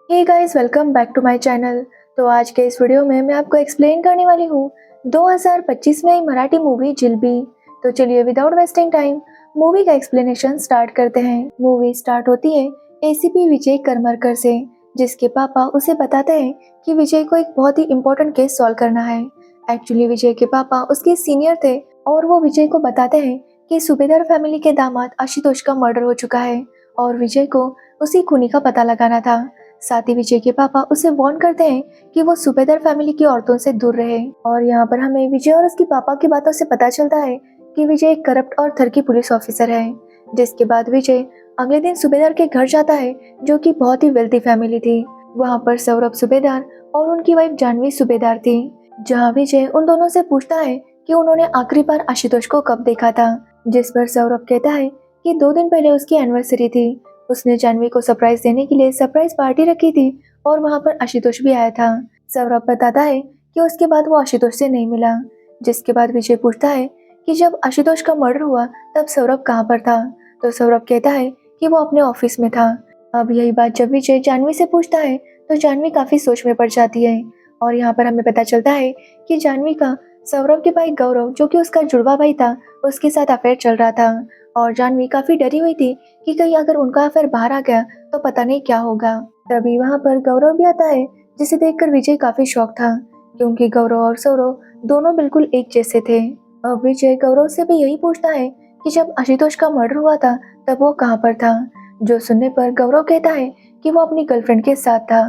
Hey guys, welcome back to my channel. तो आज के इस वीडियो में मैं आपको एक्सप्लेन करने वाली हूँ 2025 में आई मराठी मूवी जिलबी। तो चलिए विदाउट वेस्टिंग टाइम मूवी का एक्सप्लेनेशन स्टार्ट करते हैं। मूवी स्टार्ट होती है एसीपी विजय करमरकर से, जिसके पापा उसे बताते हैं कि विजय को एक बहुत ही इम्पोर्टेंट केस सॉल्व करना है। एक्चुअली विजय के पापा उसके सीनियर थे और वो विजय को बताते हैं कि सूबेदार फैमिली के दामाद आशुतोष का मर्डर हो चुका है और विजय को उसी खूनी का पता लगाना था। साथ ही विजय के पापा उसे वार्न करते हैं कि वो सूबेदार फैमिली की औरतों से दूर रहे। और यहाँ पर हमें विजय और उसके पापा की बातों से पता चलता है कि विजय एक करप्ट और थरकी पुलिस ऑफिसर है। जिसके बाद विजय अगले दिन सूबेदार के घर जाता है, जो कि बहुत ही वेल्थी फैमिली थी। वहाँ पर सौरभ सूबेदार और उनकी वाइफ जानवी सूबेदार थी। जहाँ विजय उन दोनों से पूछता है कि उन्होंने आखिरी बार आशुतोष को कब देखा था, जिस पर सौरभ कहता है कि 2 दिन पहले उसकी एनिवर्सरी थी। उसने जानवी को सरप्राइज देने के लिए सरप्राइज पार्टी रखी थी और वहां पर आशुतोष भी आया था। सौरभ बताता है कि उसके बाद वो आशुतोष से नहीं मिला। जिसके बाद विजय पूछता है कि जब आशुतोष का मर्डर हुआ तब सौरभ कहाँ पर था, तो सौरभ कहता है कि वो अपने ऑफिस में था। अब यही बात जब विजय जानवी से पूछता है तो जानवी काफी सोच में पड़ जाती है। और यहाँ पर हमें पता चलता है कि जानवी का सौरभ के भाई गौरव, जो कि उसका जुड़वा भाई था, उसके साथ अफेयर चल रहा था। और जानवी काफी डरी हुई थी कि कहीं अगर उनका अफेयर बाहर आ गया तो पता नहीं क्या होगा। तभी वहां पर गौरव भी आता है, जिसे देखकर विजय काफी शॉक था, क्योंकि गौरव और सौरभ दोनों बिल्कुल एक जैसे थे। अब विजय गौरव से भी यही पूछता है कि जब आशुतोष का मर्डर हुआ था तब वो कहाँ पर था, जो सुनने पर गौरव कहता है कि वो अपनी गर्लफ्रेंड के साथ था।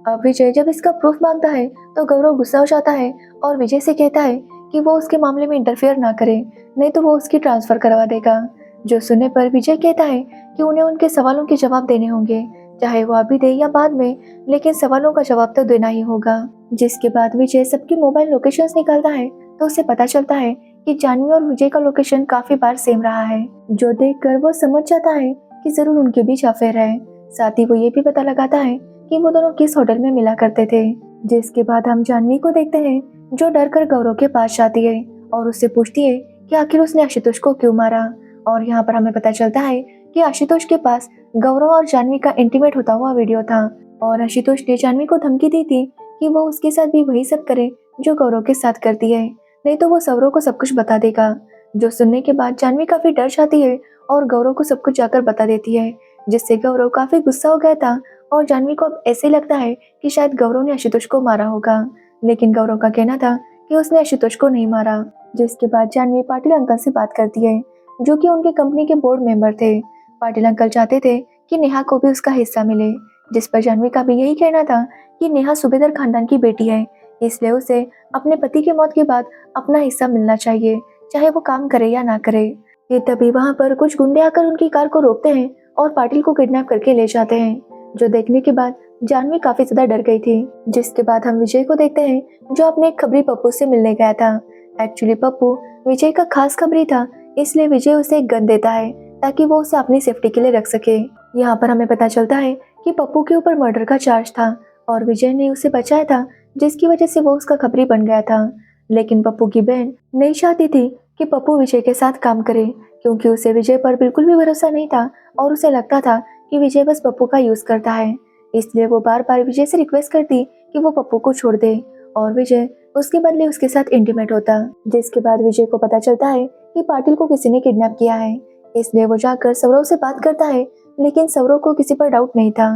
अब विजय जब इसका प्रूफ मांगता है तो गौरव गुस्सा हो जाता है और विजय से कहता है कि वो उसके मामले में इंटरफेयर ना करे, नहीं तो वो उसकी ट्रांसफर करवा देगा। जो सुनने पर विजय कहता है कि उन्हें उनके सवालों के जवाब देने होंगे, चाहे वो अभी दे या बाद में, लेकिन सवालों का जवाब तो देना ही होगा। जिसके बाद विजय सबकी मोबाइल लोकेशंस निकालता है तो उसे पता चलता है कि जानवी और विजय का लोकेशन काफी बार सेम रहा है, जो देखकर वो समझ जाता है कि जरूर उनके बीच अफेयर है। साथ ही वो ये भी पता लगाता है कि वो दोनों किस होटल में मिला करते थे। जिसके बाद हम जानवी को देखते हैं, जो डर कर गौरव के पास जाती है और उससे पूछती है कि आखिर उसने आशुतोष को क्यों मारा। और यहाँ पर हमें पता चलता है कि आशुतोष के पास गौरव और जानवी का इंटीमेट होता हुआ वीडियो था और आशुतोष ने जानवी को धमकी दी थी कि वो उसके साथ भी वही सब करे जो गौरव के साथ करती है, नहीं तो वो सौरव को सब कुछ बता देगा। जो सुनने के बाद जानवी काफी डर जाती है और गौरव को सब कुछ जाकर बता देती है, जिससे गौरव काफी गुस्सा हो गया था। और जानवी को अब ऐसे लगता है कि शायद गौरव ने आशुतोष को मारा होगा, लेकिन गौरव का कहना था कि उसने आशुतोष को नहीं मारा। जिसके बाद जानवी पाटिल अंकल से बात करती है, जो कि उनके कंपनी के बोर्ड मेंबर थे। पाटिल अंकल चाहते थे कि नेहा को भी उसका हिस्सा मिले, जिस पर जानवी का भी यही कहना था कि नेहा सूबेदार खानदान की बेटी है, इसलिए उसे अपने पति की मौत के बाद अपना हिस्सा मिलना चाहिए, चाहे वो काम करे या ना करे। ये तभी वहां पर कुछ गुंडे आकर उनकी कार को रोकते हैं और पाटिल को किडनैप करके ले जाते हैं, जो देखने के बाद जानवी काफी ज्यादा डर गई थी। जिसके बाद हम विजय को देखते हैं, जो अपने एक खबरी पप्पू से मिलने गया था। एक्चुअली पप्पू विजय का खास खबरी था, इसलिए विजय उसे एक गन देता है ताकि वो उसे अपनी सेफ्टी के लिए रख सके। यहाँ पर हमें पता चलता है कि पप्पू के ऊपर मर्डर का चार्ज था और विजय ने उसे बचाया था, जिसकी वजह से वो उसका खबरी बन गया था। लेकिन पप्पू की बहन नहीं चाहती थी कि पप्पू विजय के साथ काम करे, क्योंकि उसे विजय पर बिल्कुल भी भरोसा नहीं था और उसे लगता था कि विजय बस पप्पू का यूज करता है। इसलिए वो बार बार विजय से रिक्वेस्ट करती कि वो पप्पू को छोड़ दे और विजय उसके बदले उसके साथ इंटीमेट होता। जिसके बाद विजय को पता चलता है कि पाटिल को किसी ने किडनैप किया है, इसलिए वो जाकर सौरव से बात करता है, लेकिन सौरव को किसी पर डाउट नहीं था।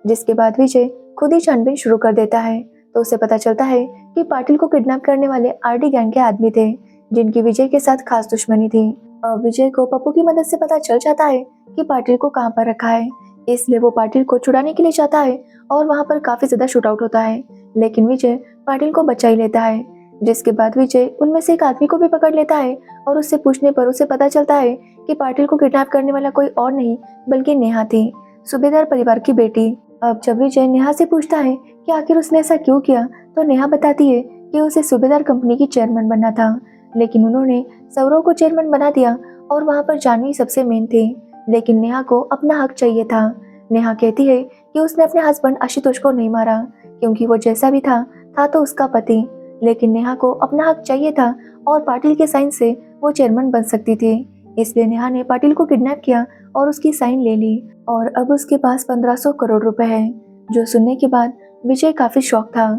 जिसके बाद विजय खुद ही छानबीन शुरू कर देता है, तो उसे पता चलता है कि पाटिल को किडनैप करने वाले आरडी गैंग के आदमी थे, जिनकी विजय के साथ खास दुश्मनी थी। और विजय को पप्पू की मदद से पता चल जाता है कि पाटिल को कहाँ पर रखा है, इसलिए वो पाटिल को छुड़ाने के लिए जाता है और वहाँ पर काफी ज्यादा शूट आउट होता है, लेकिन विजय पाटिल को बचा ही लेता है। जिसके बाद विजय उनमें से एक आदमी को भी पकड़ लेता है और उससे पूछने पर उसे पता चलता है कि पाटिल को किडनैप करने वाला कोई और नहीं बल्कि नेहा थी, सूबेदार परिवार की बेटी। अब जब विजय नेहा से पूछता है कि आखिर उसने ऐसा क्यों किया, तो नेहा बताती है कि उसे सूबेदार कंपनी की चेयरमैन बनना था, लेकिन उन्होंने सौरव को चेयरमैन बना दिया और वहाँ पर जानवी सबसे मेन थी, लेकिन नेहा को अपना हक चाहिए था। नेहा कहती है कि उसने अपने हस्बैंड आशुतोष को नहीं मारा, क्योंकि वो जैसा भी था तो उसका पति, लेकिन नेहा को अपना हक चाहिए था और पाटिल के साइन से वो चेयरमैन बन सकती थी। इसलिए नेहा ने पाटिल को किडनैप किया और उसकी साइन ले ली और अब उसके पास 1500 करोड़ रुपए है। जो सुनने के बाद विजय काफी शॉक था।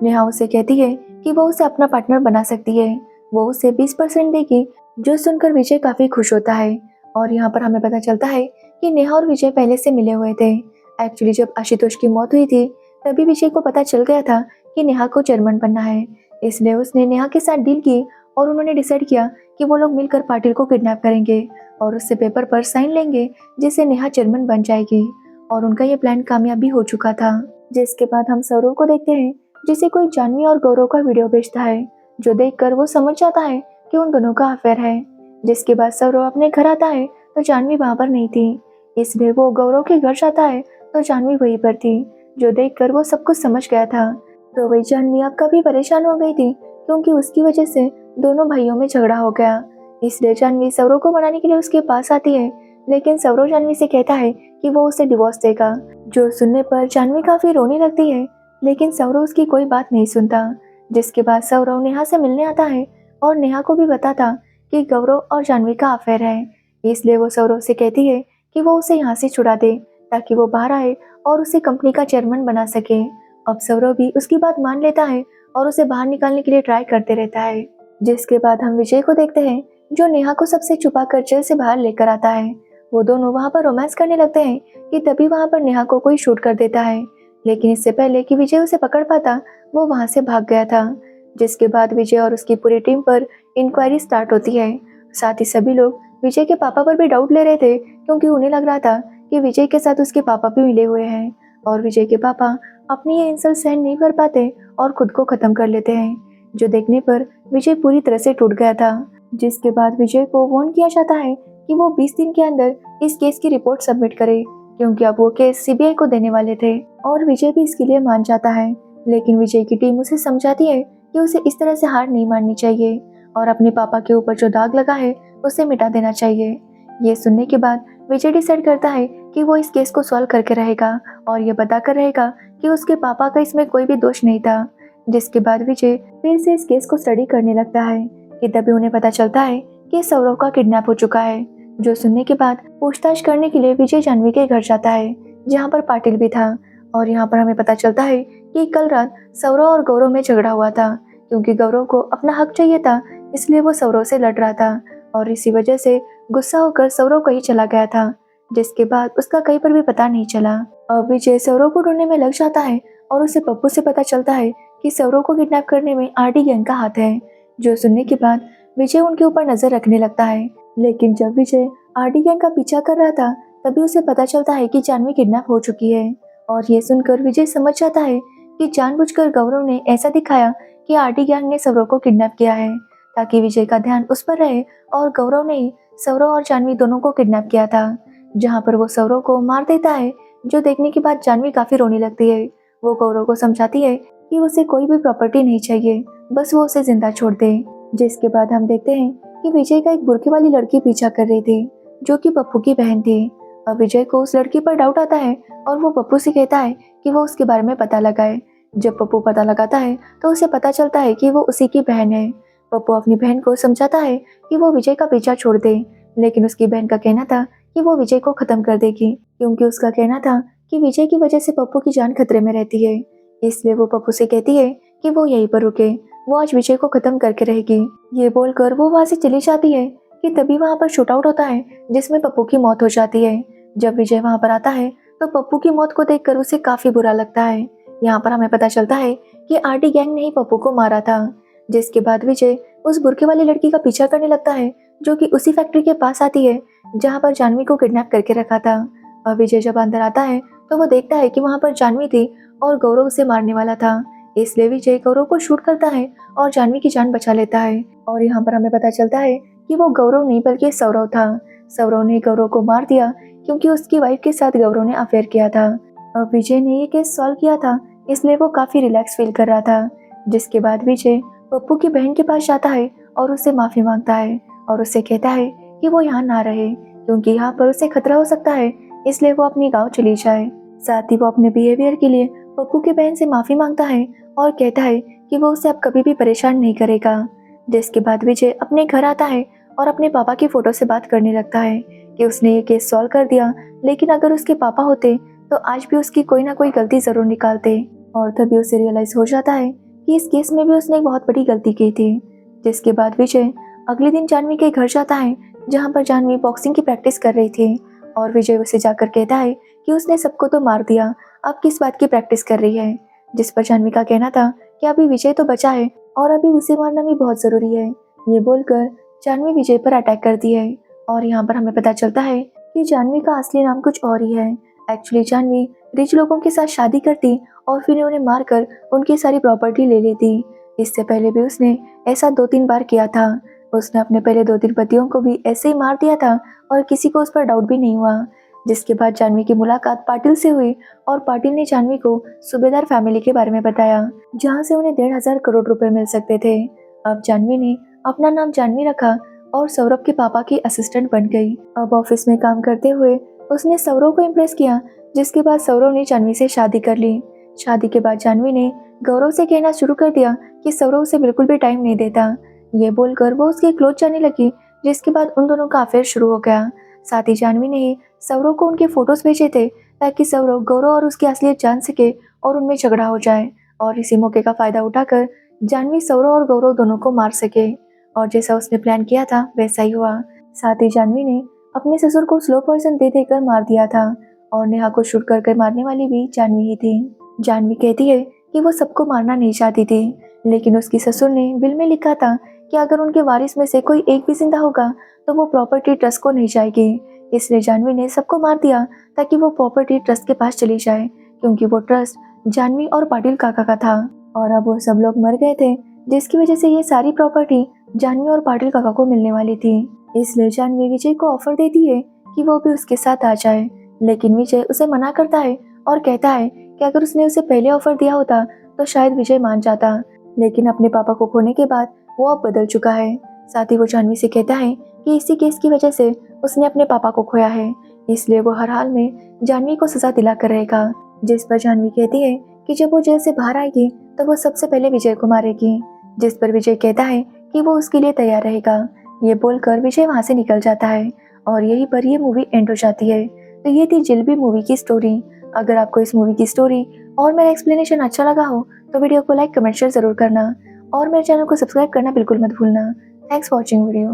नेहा उसे कहती है कि वो उसे अपना पार्टनर बना सकती है, वो उसे 20% देगी। जो सुनकर विजय काफी खुश होता है। और यहाँ पर हमें पता चलता है कि नेहा और विजय पहले से मिले हुए थे। एक्चुअली जब आशुतोष की मौत हुई थी तभी विजय को पता चल गया था कि नेहा को चेयरमैन बनना है, इसलिए उसने नेहा के साथ डील की और उन्होंने डिसाइड किया कि वो लोग मिलकर पाटिल को किडनैप करेंगे और उससे पेपर पर साइन लेंगे, जिससे नेहा चेयरमैन बन जाएगी। और उनका ये प्लान कामयाब भी हो चुका था। जिसके बाद हम सौरव को देखते हैं, जिसे कोई जानवी और गौरव का वीडियो भेजता है, जो देखकर वो समझ जाता है कि उन दोनों का अफेयर है। जिसके बाद सौरव अपने घर आता है तो जानवी वहाँ पर नहीं थी, इसलिए वो गौरव के घर जाता है तो जानवी वहीं पर थी, जो देखकर वो सब कुछ समझ गया था। तो वही जानवी अब काफी परेशान हो गई थी, क्योंकि उसकी वजह से दोनों भाइयों में झगड़ा हो गया। इसलिए जानवी सौरव को मनाने के लिए उसके पास आती है, लेकिन सौरव जानवी से कहता है कि वो उसे डिवोर्स देगा। जो सुनने पर जानवी काफी रोने लगती है, लेकिन सौरव उसकी कोई बात नहीं सुनता। जिसके बाद सौरव नेहा से मिलने आता है और नेहा को भी बताता कि गौरव और जानवी का अफेयर है, इसलिए वो सौरव से कहती है कि वो उसे यहाँ से छुड़ा दे ताकि वो बाहर आए और उसे कंपनी का चेयरमैन बना सके। अब सौरव भी उसकी बात मान लेता है और उसे बाहर निकालने के लिए ट्राई करते रहता है। जिसके बाद हम विजय को देखते हैं, जो नेहा को सबसे छुपा कर जेल से बाहर लेकर आता है। वो दोनों वहाँ पर रोमांस करने लगते हैं कि तभी वहाँ पर नेहा को कोई शूट कर देता है, लेकिन इससे पहले कि विजय उसे पकड़ पाता वो वहाँ से भाग गया था। जिसके बाद विजय और उसकी पूरी टीम पर इंक्वायरी स्टार्ट होती है। साथ ही सभी लोग विजय के पापा पर भी डाउट ले रहे थे, क्योंकि उन्हें लग रहा था कि विजय के साथ उसके पापा भी मिले हुए हैं और विजय के पापा अपनी ये इंसल्ट सहन नहीं कर पाते और खुद को खत्म कर लेते हैं, जो देखने पर विजय पूरी तरह से टूट गया था। जिसके बाद विजय को वार्न किया जाता है कि वो 20 दिन के अंदर इस केस की रिपोर्ट सबमिट करे, क्योंकि अब वो केस सीबीआई को देने वाले थे। और विजय भी इसके लिए मान जाता है, लेकिन विजय की टीम उसे समझाती है कि उसे इस तरह से हार नहीं माननी चाहिए और अपने पापा के ऊपर जो दाग लगा है उसे मिटा देना चाहिए। ये सुनने के बाद विजय डिसाइड करता है कि वो इस केस को सॉल्व करके रहेगा और ये बताकर रहेगा कि उसके पापा का इसमें कोई भी दोष नहीं था। जिसके बाद विजय फिर से इस केस को स्टडी करने लगता है कि तभी उन्हें पता चलता है कि सौरव का किडनैप हो चुका है। जो सुनने के बाद पूछताछ करने के लिए विजय जानवी के घर जाता है, जहाँ पर पाटिल भी था। और यहाँ पर हमें पता चलता है कि कल रात सौरव और गौरव में झगड़ा हुआ था, क्योंकि गौरव को अपना हक चाहिए था, इसलिए वो सौरव से लड़ रहा था और इसी वजह से गुस्सा होकर सौरव कहीं चला गया था, जिसके बाद उसका कहीं पर भी पता नहीं चला। अब विजय सौरव को ढूंढने में लग जाता है और उसे पप्पू से पता चलता है कि सौरव को किडनैप करने में आरडी गैंग का हाथ है। जो सुनने के बाद विजय उनके ऊपर नजर रखने लगता है, लेकिन जब विजय आरडी गैंग का पीछा कर रहा था तभी उसे पता चलता है कि जानवी किडनैप हो चुकी है। और ये सुनकर विजय समझ जाता है कि जानबूझकर गौरव ने ऐसा दिखाया कि आरडी गैंग ने सौरव को किडनैप किया है, ताकि विजय का ध्यान उस पर रहे और गौरव ने ही सौरव और जानवी दोनों को किडनैप किया था, जहाँ पर वो सौरव को मार देता है। जो देखने के बाद जानवी काफी रोने लगती है। वो गौरव को समझाती है कि उसे कोई भी प्रॉपर्टी नहीं चाहिए, बस वो उसे जिंदा छोड़ दे। जिसके बाद हम देखते हैं कि विजय का एक बुर्के वाली लड़की पीछा कर रही थी, जो कि पप्पू की बहन थी। अब विजय को उस लड़की पर डाउट आता है और वो पप्पू से कहता है कि वो उसके बारे में पता लगाए। जब पप्पू पता लगाता है तो उसे पता चलता है कि वो उसी की बहन है। पप्पू अपनी बहन को समझाता है कि वो विजय का पीछा छोड़ दे, लेकिन उसकी बहन का कहना था कि वो विजय को खत्म कर देगी, क्योंकि उसका कहना था कि विजय की वजह से पप्पू की जान खतरे में रहती है। इसलिए वो पप्पू से कहती है कि वो यहीं पर रुके, वो आज विजय को खत्म करके रहेगी। ये बोलकर वो वहाँ से चली जाती है कि तभी वहाँ पर शूट आउट होता है, जिसमें पप्पू की मौत हो जाती है। जब विजय वहाँ पर आता है तो पप्पू की मौत को देखकर उसे काफी बुरा लगता है। यहाँ पर हमें पता चलता है कि आरडी गैंग ने ही पप्पू को मारा था। जिसके बाद विजय उस बुर्के वाली लड़की का पीछा करने लगता है, जो कि उसी फैक्ट्री के पास आती है जहाँ पर जानवी को किडनैप करके रखा था। और विजय जब अंदर आता है तो वो देखता है कि वहाँ पर जानवी थी और गौरव उसे मारने वाला था, इसलिए विजय गौरव को शूट करता है और जानवी की जान बचा लेता है। और यहाँ पर हमें पता चलता है कि वो गौरव नहीं बल्कि सौरव था। सौरव ने गौरव को मार दिया क्योंकि उसकी वाइफ के साथ गौरव ने अफेयर किया था। और विजय ने ये केस सॉल्व किया था, इसलिए वो काफी रिलैक्स फील कर रहा था। जिसके बाद विजय पप्पू की बहन के पास जाता है और उससे माफी मांगता है और उससे कहता है कि वो यहाँ ना रहे, क्योंकि यहाँ पर उसे खतरा हो सकता है, इसलिए वो अपनी गाँव चली जाए। साथ ही वो अपने बिहेवियर के लिए पप्पू की बहन से माफी मांगता है और कहता है कि वो उसे अब कभी भी परेशान नहीं करेगा। जिसके बाद विजय अपने घर आता है और अपने पापा की फोटो से बात करने लगता है कि उसने ये केस सॉल्व कर दिया, लेकिन अगर उसके पापा होते तो आज भी उसकी कोई ना कोई गलती ज़रूर निकालते। और तभी उसे रियलाइज़ हो जाता है कि इस केस में भी उसने एक बहुत बड़ी गलती की थी। जिसके बाद विजय अगले दिन जानवी के घर जाता है, जहाँ पर जानवी बॉक्सिंग की प्रैक्टिस कर रही थी। और विजय उसे जाकर कहता है कि उसने सबको तो मार दिया, अब किस बात की प्रैक्टिस कर रही है। जिस पर जानवी का कहना था कि अभी विजय तो बचा है और अभी उसे मारना भी बहुत ज़रूरी है। ये बोलकर जानवी विजय पर अटैक करती है। और यहाँ पर हमें पता चलता है कि जानवी का असली नाम कुछ और ही है। एक्चुअली जानवी रिच लोगों के साथ शादी करती और फिर उन्हें मारकर उनकी सारी प्रॉपर्टी ले लेती। इससे पहले भी उसने ऐसा 2-3 बार किया था। उसने अपने पहले 2-3 पतियों को भी ऐसे ही मार दिया था और किसी को उस पर डाउट भी नहीं हुआ। जिसके बाद जानवी की मुलाकात पाटिल से हुई और पाटिल ने जानवी को सूबेदार फैमिली के बारे में बताया, जहाँ से उन्हें 1,500 करोड़ रुपए मिल सकते थे। अब जानवी ने अपना नाम जानवी रखा और सौरभ के पापा की असिस्टेंट बन गई। अब ऑफिस में काम करते हुए उसने सौरभ को इम्प्रेस किया, जिसके बाद सौरभ ने जानवी से शादी कर ली। शादी के बाद जानवी ने गौरव से कहना शुरू कर दिया कि सौरभ उसे बिल्कुल भी टाइम नहीं देता। ये बोलकर वो उसके क्लोज जाने लगी, जिसके बाद उन दोनों का अफेयर शुरू हो गया। साथ ही जानवी ने सौरभ को उनके फोटोज भेजे थे ताकि सौरभ गौरव और उसकी असलियत जान सके और उनमें झगड़ा हो जाए। और इसी मौके का फायदा उठाकर जानवी सौरभ और गौरव दोनों को मार सके। और जैसा उसने प्लान किया था वैसा ही हुआ। साथ ही जानवी ने अपने ससुर को स्लो पॉइजन दे देकर मार दिया था और नेहा को शूट कर मारने वाली भी जानवी ही थी। जानवी कहती है कि वो सबको मारना नहीं चाहती थी, लेकिन उसकी ससुर ने विल में लिखा था कि अगर उनके वारिस में से कोई एक भी जिंदा होगा तो वो प्रॉपर्टी ट्रस्ट को नहीं जाएगी। इसलिए जानवी ने सबको मार दिया ताकि वो प्रॉपर्टी ट्रस्ट के पास चली जाए, क्योंकि वो ट्रस्ट जानवी और पाटिल काका का था। और अब वो सब लोग मर गए थे, जिसकी वजह से ये सारी प्रॉपर्टी जानवी और पाटिल काका को मिलने वाली थी। इसलिए जानवी विजय को ऑफर देती है कि वो भी उसके साथ आ जाए, लेकिन विजय उसे मना करता है और कहता है कि अगर उसने उसे पहले ऑफर दिया होता तो शायद विजय मान जाता, लेकिन अपने पापा को खोने के बाद वो अब बदल चुका है। साथ ही वो जानवी से कहता है कि इसी केस की वजह से उसने अपने पापा को खोया है, इसलिए वो हर हाल में जानवी को सजा दिलाकर रहेगा। जिस पर जानवी कहती है कि जब वो जेल से बाहर आएगी तो वो सबसे पहले विजय को मारेगी। जिस पर विजय कहता है कि वो उसके लिए तैयार रहेगा। ये बोलकर विजय वहाँ से निकल जाता है और यहीं पर ये मूवी एंड हो जाती है। तो ये थी जिल बी मूवी की स्टोरी। अगर आपको इस मूवी की स्टोरी और मेरा एक्सप्लेनेशन अच्छा लगा हो तो वीडियो को लाइक कमेंट शेयर जरूर करना और मेरे चैनल को सब्सक्राइब करना बिल्कुल मत भूलना। Thanks for watching video.